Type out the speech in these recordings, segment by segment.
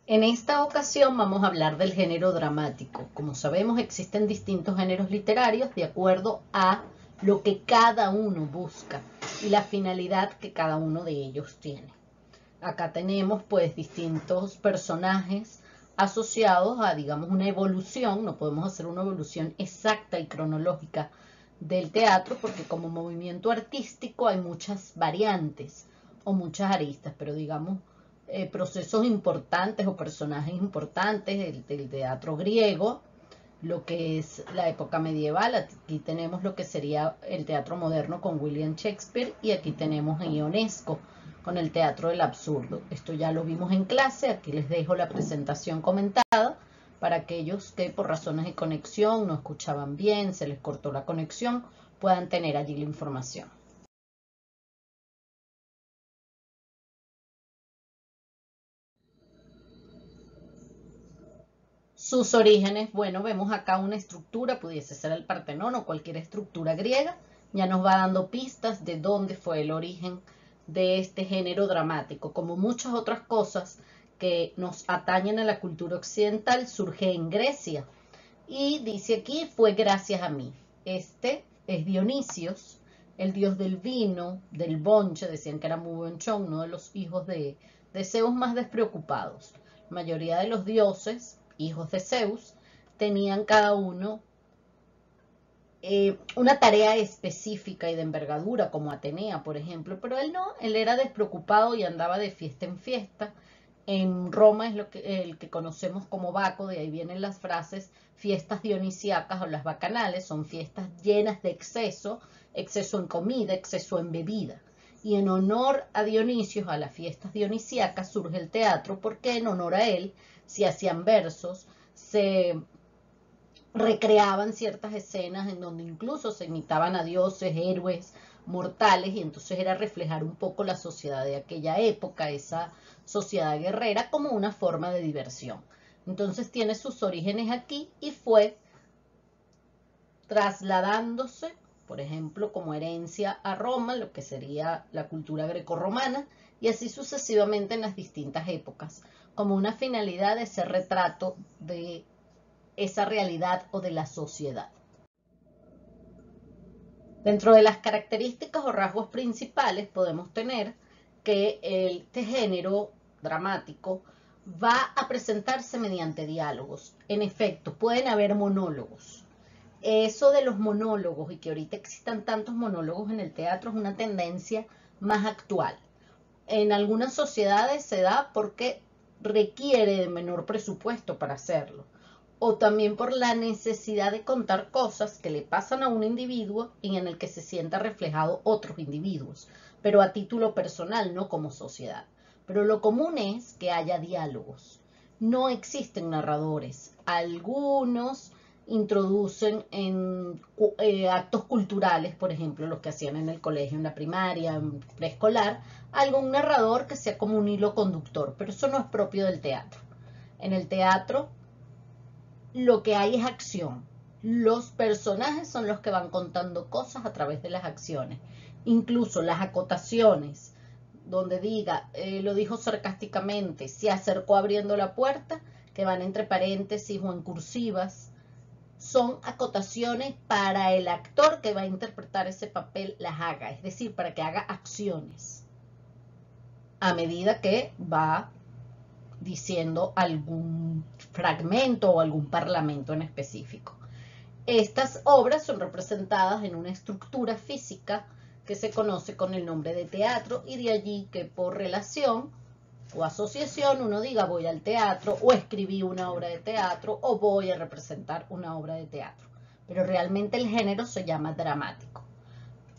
En esta ocasión vamos a hablar del género dramático. Como sabemos, existen distintos géneros literarios de acuerdo a lo que cada uno busca y la finalidad que cada uno de ellos tiene. Acá tenemos pues distintos personajes asociados a, digamos, una evolución. No podemos hacer una evolución exacta y cronológica del teatro porque como movimiento artístico hay muchas variantes o muchas aristas, pero digamos procesos importantes o personajes importantes del teatro griego, lo que es la época medieval. Aquí tenemos lo que sería el teatro moderno con William Shakespeare y aquí tenemos en Ionesco con el teatro del absurdo. Esto ya lo vimos en clase, aquí les dejo la presentación comentada para aquellos que por razones de conexión no escuchaban bien, se les cortó la conexión, puedan tener allí la información. Sus orígenes, bueno, vemos acá una estructura, pudiese ser el Partenón o cualquier estructura griega, ya nos va dando pistas de dónde fue el origen de este género dramático. Como muchas otras cosas que nos atañen a la cultura occidental, surge en Grecia. Y dice aquí, fue gracias a mí. Este es Dionisios, el dios del vino, del bonche, decían que era muy bonchón, uno de los hijos de Zeus más despreocupados. La mayoría de los dioses, hijos de Zeus, tenían cada uno una tarea específica y de envergadura, como Atenea, por ejemplo, pero él no, él era despreocupado y andaba de fiesta en fiesta. En Roma es el que conocemos como Baco, de ahí vienen las frases fiestas dionisíacas o las bacanales, son fiestas llenas de exceso, exceso en comida, exceso en bebida. Y en honor a Dionisio, a las fiestas dionisíacas, surge el teatro, porque en honor a él se hacían versos, se recreaban ciertas escenas en donde incluso se imitaban a dioses, héroes, mortales, y entonces era reflejar un poco la sociedad de aquella época, esa sociedad guerrera, como una forma de diversión. Entonces tiene sus orígenes aquí y fue trasladándose, por ejemplo, como herencia a Roma, lo que sería la cultura grecorromana, y así sucesivamente en las distintas épocas, como una finalidad de ser retrato de esa realidad o de la sociedad. Dentro de las características o rasgos principales podemos tener que este género dramático va a presentarse mediante diálogos. En efecto, pueden haber monólogos. Eso de los monólogos y que ahorita existan tantos monólogos en el teatro es una tendencia más actual. En algunas sociedades se da porque requiere de menor presupuesto para hacerlo, o también por la necesidad de contar cosas que le pasan a un individuo y en el que se sienta reflejado otros individuos, pero a título personal, no como sociedad. Pero lo común es que haya diálogos. No existen narradores. Algunos introducen en actos culturales, por ejemplo, los que hacían en el colegio, en la primaria, en preescolar, algún narrador que sea como un hilo conductor, pero eso no es propio del teatro. En el teatro lo que hay es acción. Los personajes son los que van contando cosas a través de las acciones. Incluso las acotaciones, donde diga, lo dijo sarcásticamente, se acercó abriendo la puerta, que van entre paréntesis o en cursivas, son acotaciones para el actor que va a interpretar ese papel las haga, es decir, para que haga acciones a medida que va diciendo algún fragmento o algún parlamento en específico. Estas obras son representadas en una estructura física que se conoce con el nombre de teatro, y de allí que por relación o asociación uno diga voy al teatro o escribí una obra de teatro o voy a representar una obra de teatro. Pero realmente el género se llama dramático.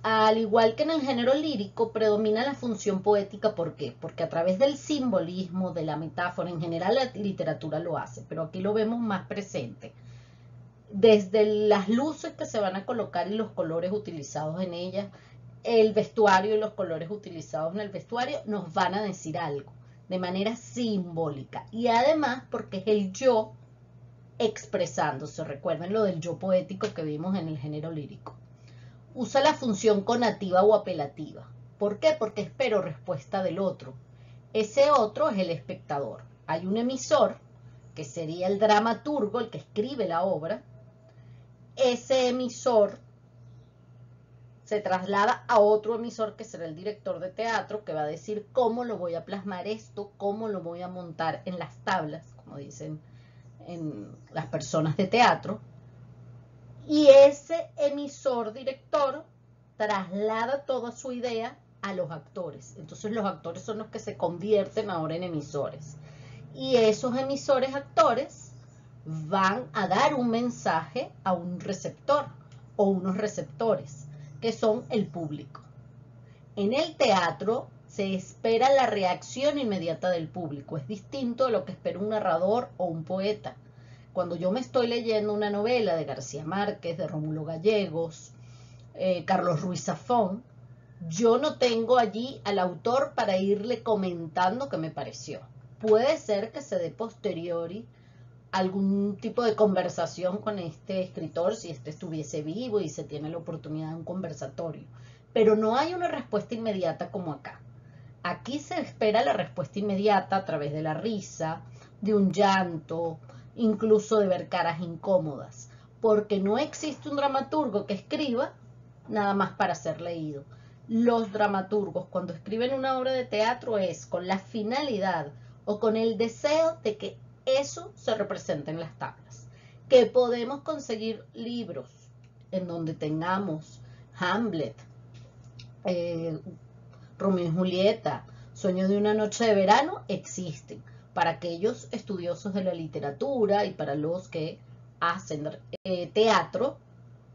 Al igual que en el género lírico, predomina la función poética. ¿Por qué? Porque a través del simbolismo, de la metáfora, en general la literatura lo hace, pero aquí lo vemos más presente. Desde las luces que se van a colocar y los colores utilizados en ellas, el vestuario y los colores utilizados en el vestuario nos van a decir algo de manera simbólica. Y además porque es el yo expresándose. Recuerden lo del yo poético que vimos en el género lírico. Usa la función conativa o apelativa. ¿Por qué? Porque espero respuesta del otro. Ese otro es el espectador. hay un emisor, que sería el dramaturgo, el que escribe la obra. Ese emisor se traslada a otro emisor, que será el director de teatro, que va a decir cómo lo voy a plasmar esto, cómo lo voy a montar en las tablas, como dicen en las personas de teatro. Y ese emisor director traslada toda su idea a los actores. Entonces los actores son los que se convierten ahora en emisores. Y esos emisores actores van a dar un mensaje a un receptor o unos receptores, que son el público. En el teatro se espera la reacción inmediata del público. Es distinto de lo que espera un narrador o un poeta. Cuando yo me estoy leyendo una novela de García Márquez, de Rómulo Gallegos, Carlos Ruiz Zafón, yo no tengo allí al autor para irle comentando qué me pareció. Puede ser que se dé posteriori algún tipo de conversación con este escritor, si este estuviese vivo y se tiene la oportunidad de un conversatorio. Pero no hay una respuesta inmediata como acá. Aquí se espera la respuesta inmediata a través de la risa, de un llanto, incluso de ver caras incómodas, porque no existe un dramaturgo que escriba nada más para ser leído. Los dramaturgos, cuando escriben una obra de teatro, es con la finalidad o con el deseo de que eso se representa en las tablas. Que podemos conseguir libros en donde tengamos Hamlet, Romeo y Julieta, Sueño de una noche de verano, existen para aquellos estudiosos de la literatura y para los que hacen teatro,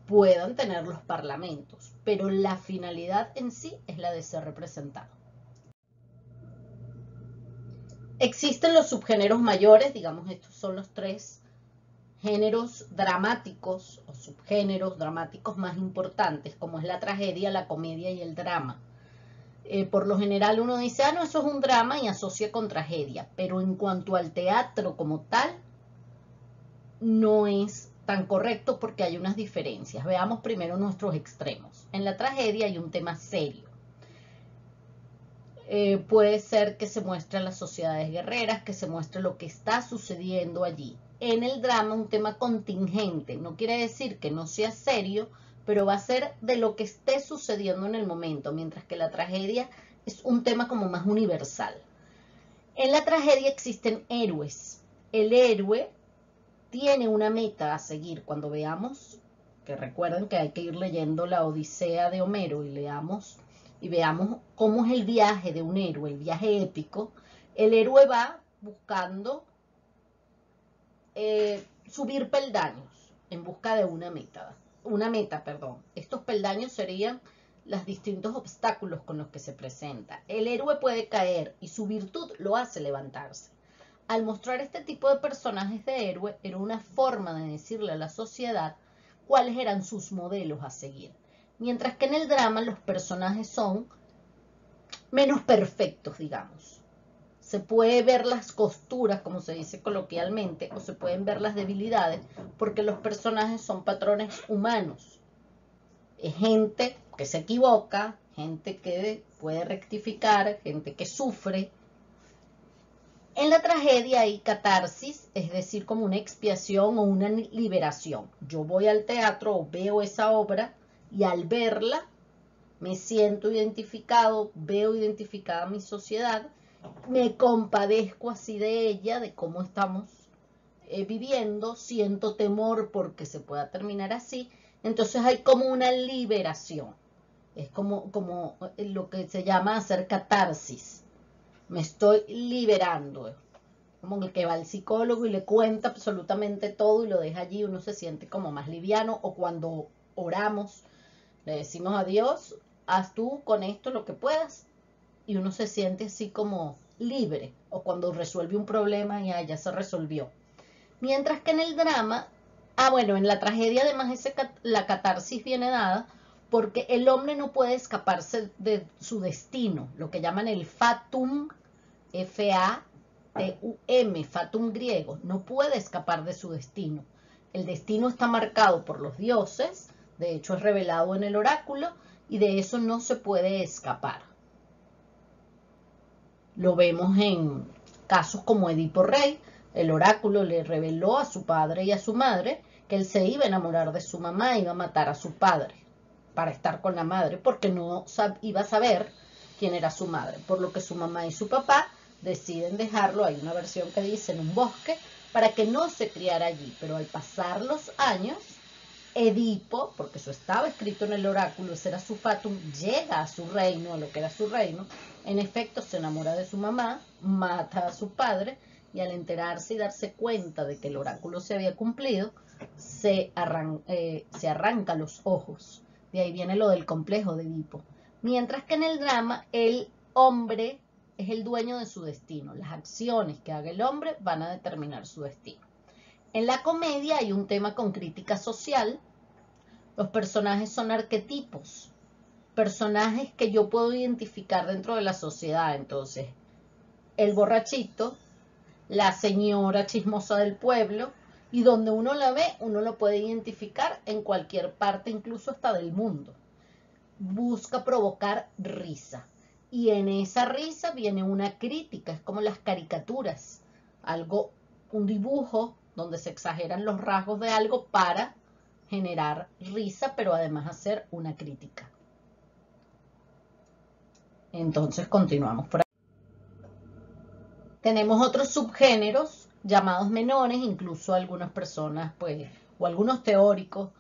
puedan tener los parlamentos, pero la finalidad en sí es la de ser representado. Existen los subgéneros mayores, digamos, estos son los 3 géneros dramáticos o subgéneros dramáticos más importantes, como es la tragedia, la comedia y el drama. Por lo general uno dice, no, eso es un drama y asocia con tragedia, pero en cuanto al teatro como tal, no es tan correcto porque hay unas diferencias. Veamos primero nuestros extremos. En la tragedia hay un tema serio. Puede ser que se muestren las sociedades guerreras, que se muestre lo que está sucediendo allí. En el drama un tema contingente, no quiere decir que no sea serio, pero va a ser de lo que esté sucediendo en el momento, mientras que la tragedia es un tema como más universal. En la tragedia existen héroes. El héroe tiene una meta a seguir. Cuando veamos, que recuerden que hay que ir leyendo la Odisea de Homero y veamos cómo es el viaje de un héroe, el viaje épico. El héroe va buscando subir peldaños en busca de una meta. Estos peldaños serían los distintos obstáculos con los que se presenta. El héroe puede caer y su virtud lo hace levantarse. Al mostrar este tipo de personajes de héroe, era una forma de decirle a la sociedad cuáles eran sus modelos a seguir. Mientras que en el drama los personajes son menos perfectos, digamos. Se puede ver las costuras, como se dice coloquialmente, o se pueden ver las debilidades, porque los personajes son patrones humanos. Es gente que se equivoca, gente que puede rectificar, gente que sufre. En la tragedia hay catarsis, es decir, como una expiación o una liberación. Yo voy al teatro o veo esa obra y al verla me siento identificado, veo identificada mi sociedad, me compadezco así de ella, de cómo estamos viviendo, siento temor porque se pueda terminar así. Entonces hay como una liberación. Es como lo que se llama hacer catarsis. Me estoy liberando. Como el que va al psicólogo y le cuenta absolutamente todo y lo deja allí, uno se siente como más liviano. O cuando oramos, le decimos a Dios, haz tú con esto lo que puedas, y uno se siente así como libre. O cuando resuelve un problema y ya se resolvió. Mientras que en el drama, en la tragedia además la catarsis viene dada porque el hombre no puede escaparse de su destino, lo que llaman el fatum, F-A-T-U-M, fatum griego, no puede escapar de su destino. El destino está marcado por los dioses, de hecho es revelado en el oráculo, y de eso no se puede escapar. Lo vemos en casos como Edipo Rey, el oráculo le reveló a su padre y a su madre que él se iba a enamorar de su mamá, iba a matar a su padre para estar con la madre, porque no iba a saber quién era su madre, por lo que su mamá y su papá deciden dejarlo, hay una versión que dice en un bosque, para que no se criara allí, pero al pasar los años, Edipo, porque eso estaba escrito en el oráculo, ese era su fatum, llega a su reino, a lo que era su reino, en efecto se enamora de su mamá, mata a su padre, y al enterarse y darse cuenta de que el oráculo se había cumplido, se arranca los ojos. De ahí viene lo del complejo de Edipo. Mientras que en el drama, el hombre es el dueño de su destino. Las acciones que haga el hombre van a determinar su destino. En la comedia hay un tema con crítica social. Los personajes son arquetipos, personajes que yo puedo identificar dentro de la sociedad. Entonces, el borrachito, la señora chismosa del pueblo, y donde uno la ve, uno lo puede identificar en cualquier parte, incluso hasta del mundo. Busca provocar risa. Y en esa risa viene una crítica, es como las caricaturas, algo, un dibujo donde se exageran los rasgos de algo para generar risa, pero además hacer una crítica. Entonces continuamos por ahí. Tenemos otros subgéneros llamados menores, incluso algunas personas, pues, o algunos teóricos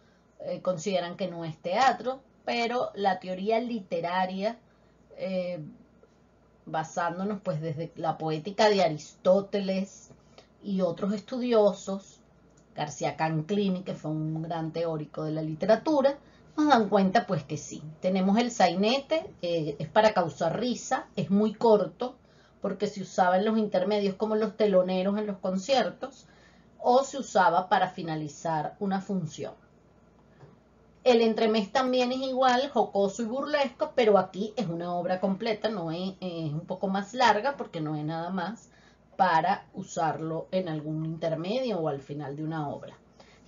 consideran que no es teatro, pero la teoría literaria, basándonos pues desde la poética de Aristóteles y otros estudiosos, García Canclini, que fue un gran teórico de la literatura, nos dan cuenta pues que sí. Tenemos el sainete, es para causar risa, es muy corto, porque se usaba en los intermedios como los teloneros en los conciertos, o se usaba para finalizar una función. El entremés también es igual, jocoso y burlesco, pero aquí es una obra completa, no es un poco más larga porque no es nada más para usarlo en algún intermedio o al final de una obra.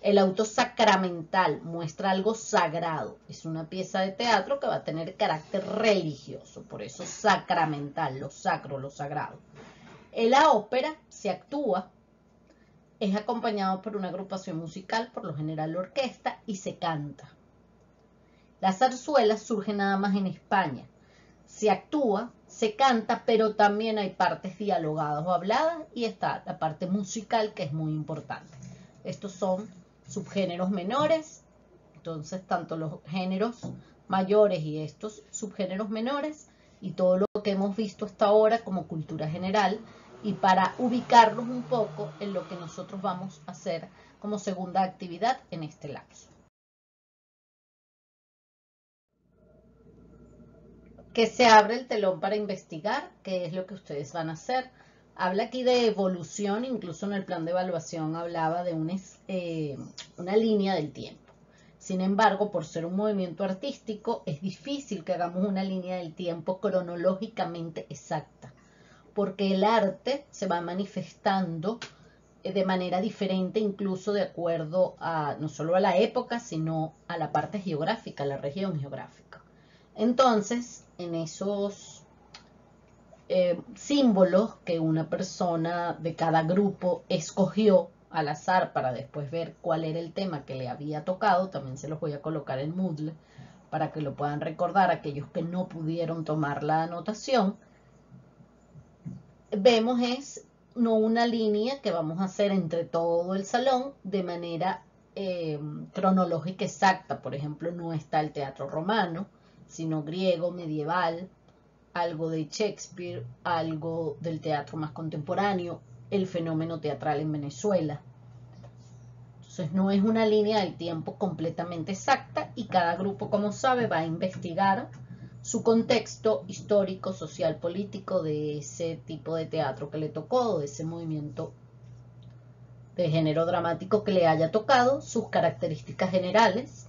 El auto sacramental muestra algo sagrado, es una pieza de teatro que va a tener carácter religioso, por eso sacramental, lo sacro, lo sagrado. En la ópera se actúa, es acompañado por una agrupación musical, por lo general orquesta, y se canta. La zarzuela surge nada más en España. Se actúa, se canta, pero también hay partes dialogadas o habladas y está la parte musical que es muy importante. Estos son subgéneros menores, entonces tanto los géneros mayores y estos subgéneros menores y todo lo que hemos visto hasta ahora como cultura general y para ubicarlos un poco en lo que nosotros vamos a hacer como segunda actividad en este lapso. Que se abre el telón para investigar qué es lo que ustedes van a hacer. Habla aquí de evolución, incluso en el plan de evaluación hablaba de una línea del tiempo. Sin embargo, por ser un movimiento artístico, es difícil que hagamos una línea del tiempo cronológicamente exacta, porque el arte se va manifestando de manera diferente, incluso de acuerdo a no solo a la época, sino a la parte geográfica, a la región geográfica. Entonces, en esos símbolos que una persona de cada grupo escogió al azar para después ver cuál era el tema que le había tocado, también se los voy a colocar en Moodle para que lo puedan recordar aquellos que no pudieron tomar la anotación. Vemos es no una línea que vamos a hacer entre todo el salón de manera cronológica exacta. Por ejemplo, no está el teatro romano, sino griego, medieval, algo de Shakespeare, algo del teatro más contemporáneo, el fenómeno teatral en Venezuela. Entonces no es una línea del tiempo completamente exacta y cada grupo, como sabe, va a investigar su contexto histórico, social, político de ese tipo de teatro que le tocó, de ese movimiento de género dramático que le haya tocado, sus características generales,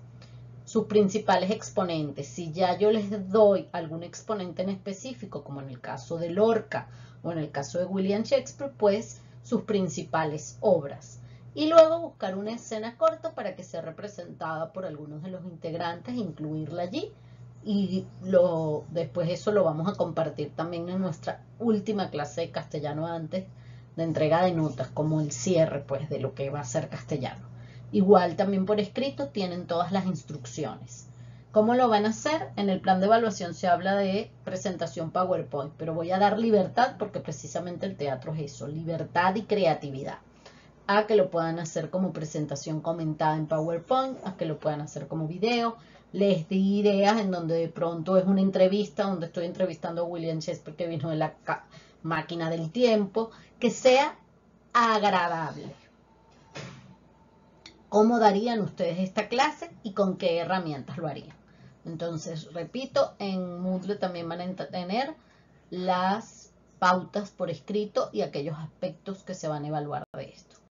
sus principales exponentes. Si ya yo les doy algún exponente en específico, como en el caso de Lorca o en el caso de William Shakespeare, pues sus principales obras. Y luego buscar una escena corta para que sea representada por algunos de los integrantes, incluirla allí. Y después eso lo vamos a compartir también en nuestra última clase de castellano antes de entrega de notas, como el cierre pues de lo que va a ser castellano. Igual también por escrito tienen todas las instrucciones. ¿Cómo lo van a hacer? En el plan de evaluación se habla de presentación PowerPoint, pero voy a dar libertad porque precisamente el teatro es eso, libertad y creatividad. A que lo puedan hacer como presentación comentada en PowerPoint, a que lo puedan hacer como video. Les di ideas en donde de pronto es una entrevista, donde estoy entrevistando a William Shakespeare que vino de la máquina del tiempo, que sea agradable. ¿Cómo darían ustedes esta clase y con qué herramientas lo harían? Entonces, repito, en Moodle también van a tener las pautas por escrito y aquellos aspectos que se van a evaluar de esto.